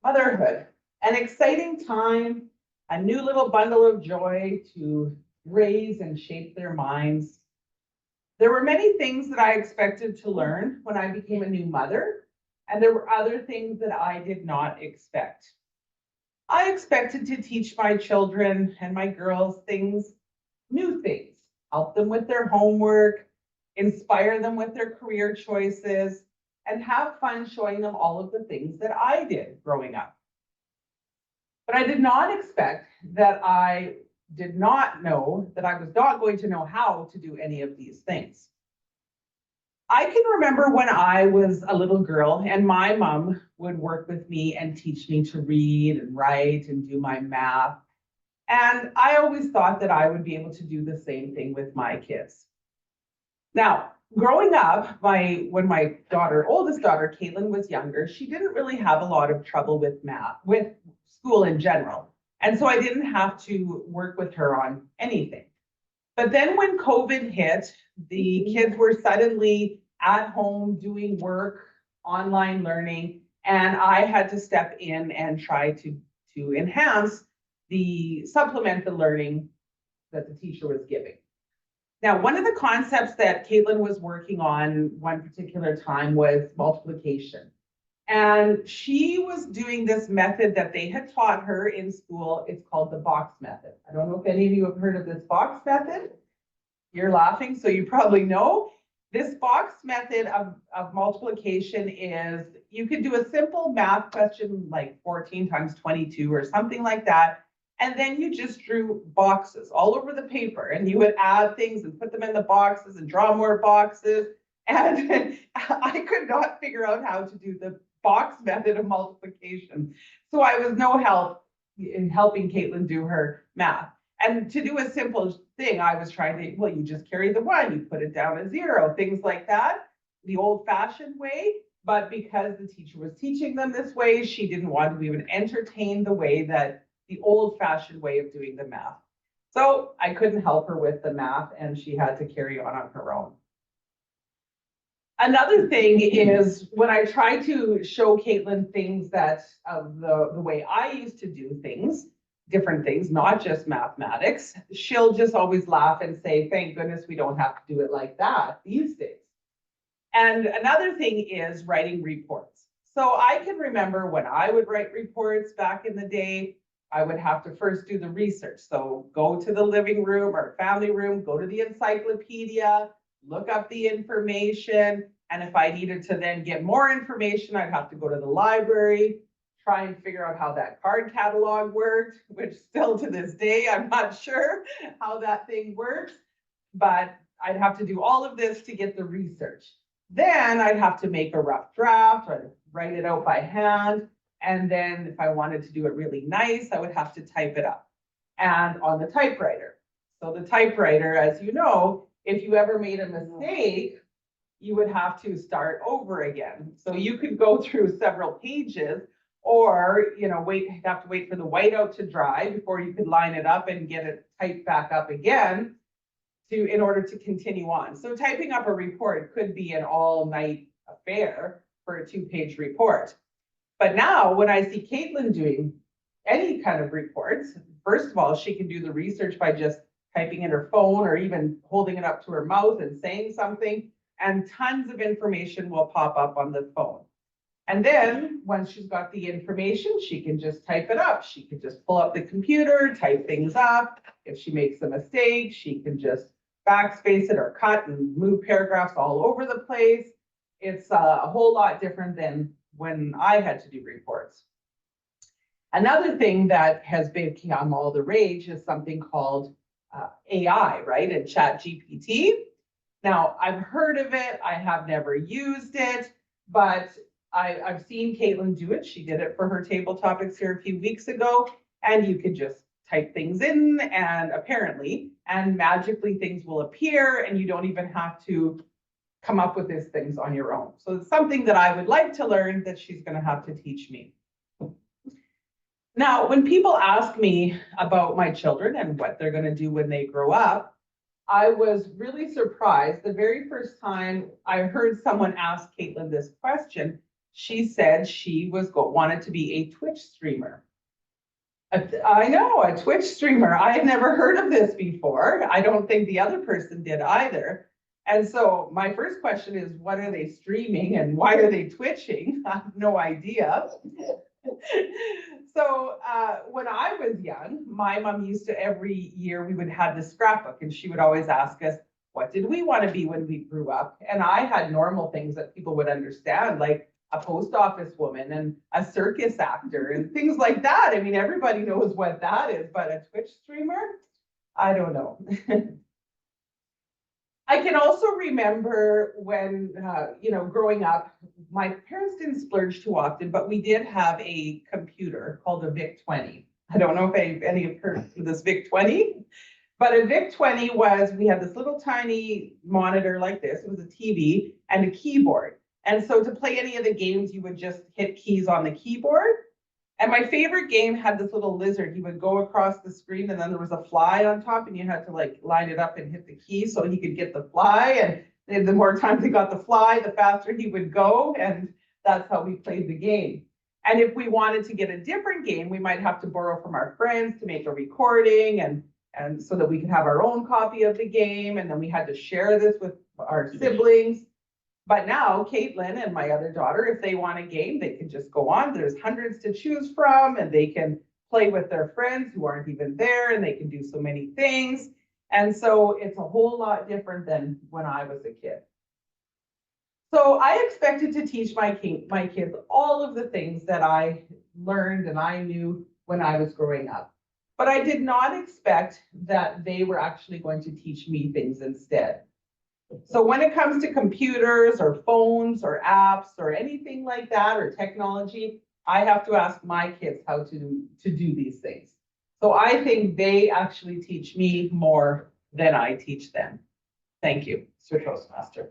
Motherhood, an exciting time, a new little bundle of joy to raise and shape their minds. There were many things that I expected to learn when I became a new mother, and there were other things that I did not expect. I expected to teach my children and my girls new things, help them with their homework, inspire them with their career choices, and have fun showing them all of the things that I did growing up. But I did not expect that I did not know that I was not going to know how to do any of these things. I can remember when I was a little girl and my mom would work with me and teach me to read and write and do my math. And I always thought that I would be able to do the same thing with my kids. Now, growing up, when my oldest daughter, Caitlin, was younger, she didn't really have a lot of trouble with math, with school in general. And so I didn't have to work with her on anything. But then when COVID hit, the kids were suddenly at home doing work, online learning, and I had to step in and try to supplement the learning that the teacher was giving. Now, one of the concepts that Caitlin was working on one particular time was multiplication. And she was doing this method that they had taught her in school. It's called the box method. I don't know if any of you have heard of this box method. You're laughing, so you probably know. This box method of multiplication is, you could do a simple math question like 14 times 22 or something like that. And then you just drew boxes all over the paper and you would add things and put them in the boxes and draw more boxes. And I could not figure out how to do the box method of multiplication. So I was no help in helping Caitlin do her math. And to do a simple thing, I was trying to, well, you just carry the one, you put it down as 0, things like that, the old-fashioned way. But because the teacher was teaching them this way, she didn't want to even entertain the old-fashioned way of doing the math. So I couldn't help her with the math, and she had to carry on her own. Another thing is when I try to show Caitlin things that of the way I used to do things, different things, not just mathematics, she'll just always laugh and say, thank goodness we don't have to do it like that these days. And another thing is writing reports. So I can remember when I would write reports back in the day, I would have to first do the research. So go to the living room or family room, go to the encyclopedia, look up the information. And if I needed to then get more information, I'd have to go to the library, try and figure out how that card catalog worked, which still to this day, I'm not sure how that thing works, but I'd have to do all of this to get the research. Then I'd have to make a rough draft or write it out by hand. And then if I wanted to do it really nice, I would have to type it up and on the typewriter. So the typewriter, as you know, if you ever made a mistake, you would have to start over again. So you could go through several pages or, have to wait for the whiteout to dry before you could line it up and get it typed back up again in order to continue on. So typing up a report could be an all-night affair for a 2-page report. But now when I see Caitlin doing any kind of reports, first of all, she can do the research by just typing in her phone or even holding it up to her mouth and saying something, and tons of information will pop up on the phone. And then once she's got the information, she can just type it up. She can just pull up the computer, type things up. If she makes a mistake, she can just backspace it or cut and move paragraphs all over the place. It's a whole lot different than when I had to do reports. Another thing that has become all the rage is something called AI, right? And ChatGPT. Now, I've heard of it. I have never used it, but I've seen Caitlin do it. She did it for her table topics here a few weeks ago, and you could just type things in and magically things will appear and you don't even have to come up with these things on your own. So it's something that I would like to learn that she's going to have to teach me. Now, when people ask me about my children and what they're going to do when they grow up, I was really surprised. The very first time I heard someone ask Caitlin this question, she said she wanted to be a Twitch streamer. I know, a Twitch streamer. I had never heard of this before. I don't think the other person did either. And so my first question is, what are they streaming and why are they twitching? I have no idea. So when I was young, my mom used to, every year we would have this scrapbook and she would always ask us, what did we want to be when we grew up? And I had normal things that people would understand, like a post office woman and a circus actor and things like that. I mean, everybody knows what that is, but a Twitch streamer, I don't know. I can also remember when, growing up, my parents didn't splurge too often, but we did have a computer called a VIC-20. I don't know if any have heard of this VIC-20, but a VIC-20 was, we had this little tiny monitor like this, it was a TV and a keyboard. And so to play any of the games, you would just hit keys on the keyboard. And my favorite game had this little lizard. He would go across the screen and then there was a fly on top and you had to like line it up and hit the key so he could get the fly. And the more times he got the fly, the faster he would go. And that's how we played the game. And if we wanted to get a different game, we might have to borrow from our friends to make a recording and so that we could have our own copy of the game. And then we had to share this with our siblings. But now Caitlin and my other daughter, if they want a game, they can just go on. There's hundreds to choose from and they can play with their friends who aren't even there and they can do so many things. And so it's a whole lot different than when I was a kid. So I expected to teach my kids all of the things that I learned and I knew when I was growing up. But I did not expect that they were actually going to teach me things instead. So when it comes to computers or phones or apps or anything like that or technology, I have to ask my kids how to do these things. So I think they actually teach me more than I teach them. Thank you, Sir Toastmaster.